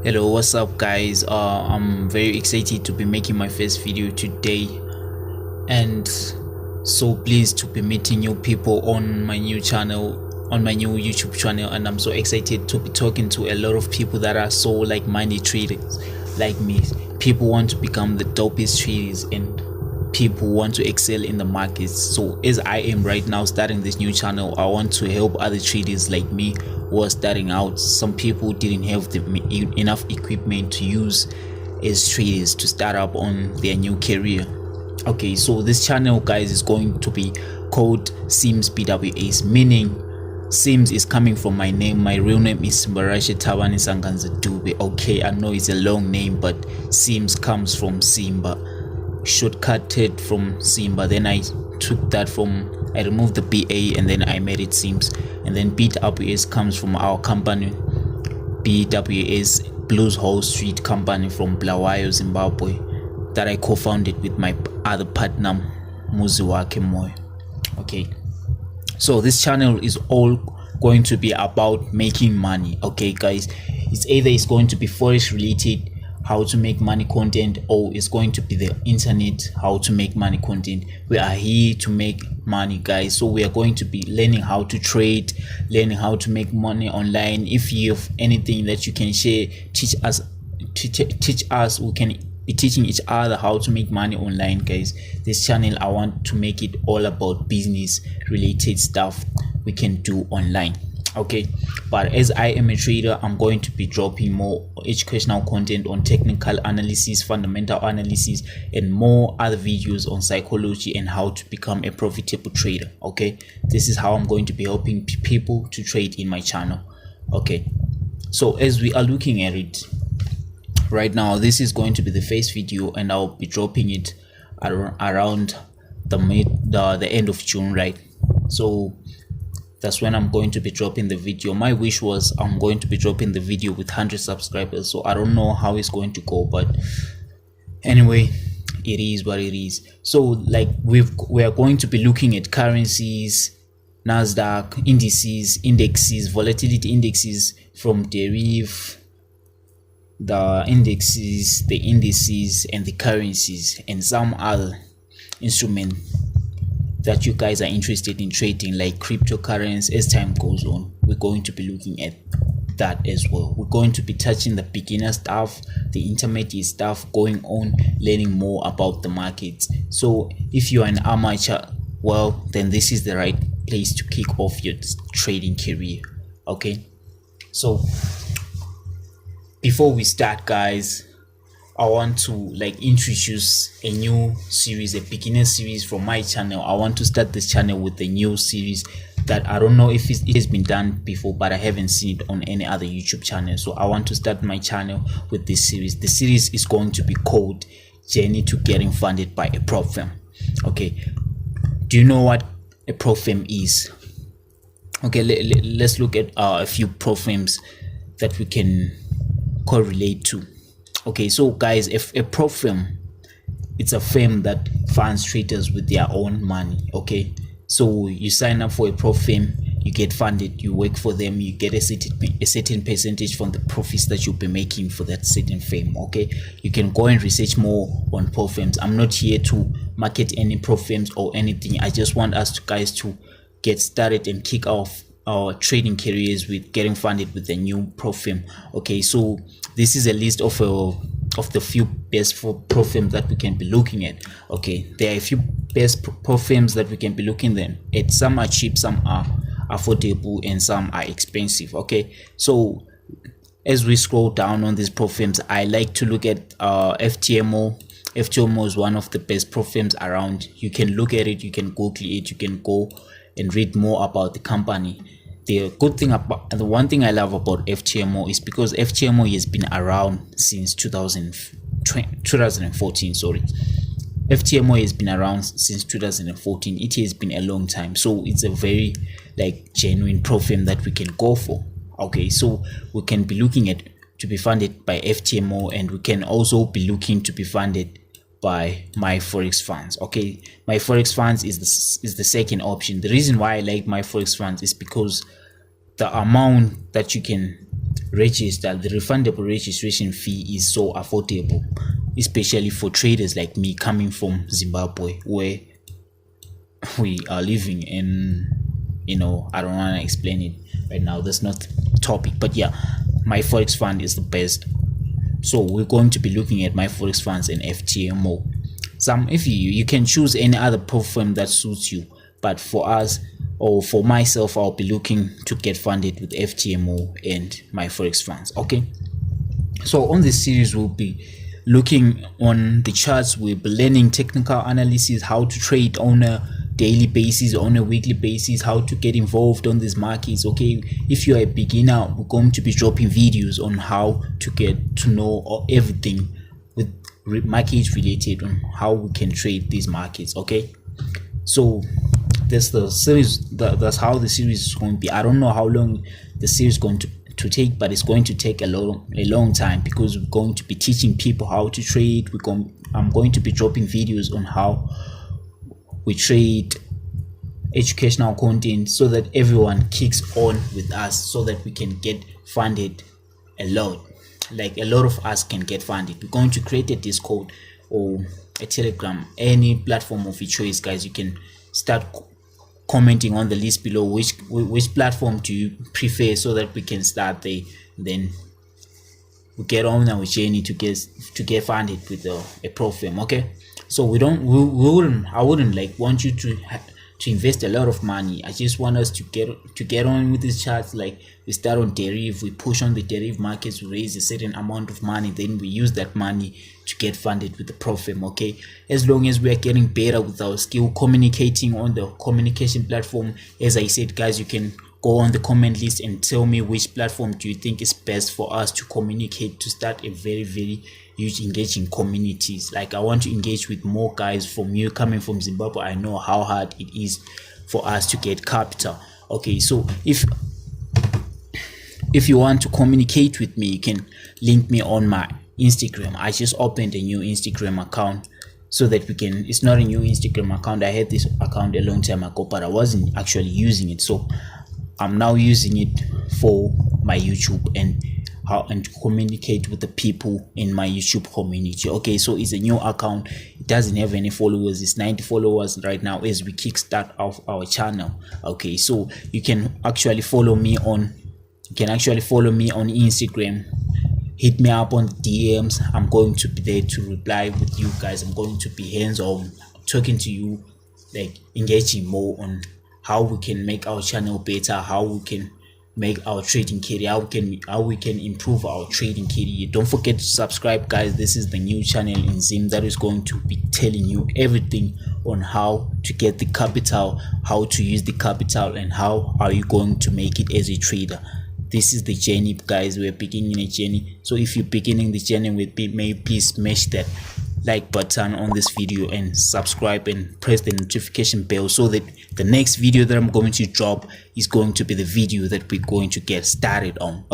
Hello, what's up guys? I'm very excited to be making my first video today, and so pleased to be meeting new people on my new YouTube channel. And I'm so excited to be talking to a lot of people that are so like-minded traders like me. People want to become the dopest traders, and people want to excel in the markets. So as I am right now starting this new channel, I want to help other traders like me who are starting out. Some people didn't have enough equipment to use as traders to start up on their new career. Okay, so this channel, guys, is going to be called Simz BWS, meaning Simz is coming from my name. My real name is Simbarashe Tabani Sanganza Dube. Okay, I know it's a long name, but Simz comes from Simba, shortcutted from Simba. Then I took that I removed the BA and then I made it Simz. And then BWS comes from our company, BWS, Blues Wallstreet company from Bulawayo, Zimbabwe, that I co-founded with my other partner, Muziwake Moyo. Okay, so this channel is all going to be about making money. Okay guys, it's going to be forex related, how to make money content, or it's going to be the internet, how to make money content. We are here to make money, guys. So we are going to be learning how to trade, learning how to make money online. If you have anything that you can share, teach us. We can be teaching each other how to make money online, guys. This channel, I want to make it all about business related stuff we can do online. Okay, but as I am a trader, I'm going to be dropping more educational content on technical analysis, fundamental analysis, and more other videos on psychology and how to become a profitable trader. Okay, this is how I'm going to be helping people to trade in my channel. Okay, so as we are looking at it right now, this is going to be the first video, and I'll be dropping it around the end of June, right? So that's when I'm going to be dropping the video. My wish was I'm going to be dropping the video with 100 subscribers, so I don't know how it's going to go, but anyway, it is what it is. So like we are going to be looking at currencies, Nasdaq, indexes, volatility indexes from Deriv, the indices and the currencies, and some other instruments that you guys are interested in trading, like cryptocurrencies. As time goes on, we're going to be looking at that as well. We're going to be touching the beginner stuff, the intermediate stuff, going on learning more about the markets. So if you are an amateur, well, then this is the right place to kick off your trading career. Okay, so before we start, guys, I want to introduce a new series, a beginner series from my channel. I want to start this channel with a new series that I don't know if it has been done before, but I haven't seen it on any other YouTube channel. So I want to start my channel with this series. The series is going to be called Journey to Getting Funded by a Prop Firm. Okay, do you know what a prop firm is? Okay, let's look at a few prop firms that we can correlate to. Okay, so guys, if a prop firm, it's a firm that funds traders with their own money. Okay, so you sign up for a prop firm, you get funded, you work for them, you get a certain percentage from the profits that you'll be making for that certain firm. Okay, you can go and research more on prop firms. I'm not here to market any prop firms or anything. I just want us guys to get started and kick off our trading careers with getting funded with a new prop firm. Okay, so this is a list of the few best prop firms that we can be looking at. Okay, there are a few best prop firms that we can be looking at. Some are cheap, some are affordable, and some are expensive. Okay, so as we scroll down on these prop firms, I like to look at FTMO. FTMO is one of the best prop firms around. You can look at it, you can Google it, you can go and read more about the company. The good thing about, and the one thing I love about FTMO is because FTMO has been around since 2014. Sorry, FTMO has been around since 2014. It has been a long time, so it's a very genuine prop firm that we can go for. Okay, so we can be looking at to be funded by FTMO, and we can also be looking to be funded by my Forex funds. Okay, my Forex funds is the second option. The reason why I like my Forex funds is because the amount that you can register, the refundable registration fee is so affordable, especially for traders like me coming from Zimbabwe, where we are living in, I don't want to explain it right now, that's not the topic, but yeah, my Forex fund is the best. So we're going to be looking at my Forex funds and FTMO. If you can choose any other platform that suits you, but for us, or for myself, I'll be looking to get funded with FTMO and my Forex funds. Okay, so on this series we'll be looking on the charts, we'll be learning technical analysis, how to trade on a daily basis, on a weekly basis, how to get involved on these markets. Okay, if you're a beginner, we're going to be dropping videos on how to get to know everything with markets related, on how we can trade these markets. Okay, so that's the series, that's how the series is going to be. I don't know how long the series is going to take, but it's going to take a long time, because we're going to be teaching people how to trade. I'm going to be dropping videos on how we trade, educational content, so that everyone kicks on with us, so that we can get funded a lot. Like a lot of us can get funded. We're going to create a Discord or a Telegram, any platform of your choice, guys. You can start commenting on the list below which platform do you prefer, so that we can start there. Then we get on our journey to get funded with a platform. Okay, so I wouldn't like want you to invest a lot of money. I just want us to get on with these charts. Like, we start on Deriv, we push on the Deriv markets, we raise a certain amount of money, then we use that money to get funded with the platform. Okay, as long as we are getting better with our skill communicating on the communication platform. As I said, guys, you can go on the comment list and tell me which platform do you think is best for us to communicate, to start a very, very huge engaging communities. Like, I want to engage with more guys from you coming from Zimbabwe. I know how hard it is for us to get capital. Okay, so if you want to communicate with me, you can link me on my Instagram. I just opened a new Instagram account, so that we can, it's not a new Instagram account, I had this account a long time ago, but I wasn't actually using it, so I'm now using it for my YouTube and to communicate with the people in my YouTube community. Okay, so it's a new account, it doesn't have any followers, it's 90 followers right now as we kickstart off our channel. Okay, so you can actually follow me on Instagram. Hit me up on the DMs. I'm going to be there to reply with you guys. I'm going to be hands-on, talking to you, like engaging more on how we can make our channel better, how we can make our trading career, how we can improve our trading career. Don't forget to subscribe, guys. This is the new channel in Simz that is going to be telling you everything on how to get the capital, how to use the capital, and how are you going to make it as a trader. This is the journey, guys. We're beginning a journey. So if you're beginning the journey with me, may please smash that like button on this video and subscribe and press the notification bell, so that the next video that I'm going to drop is going to be the video that we're going to get started on.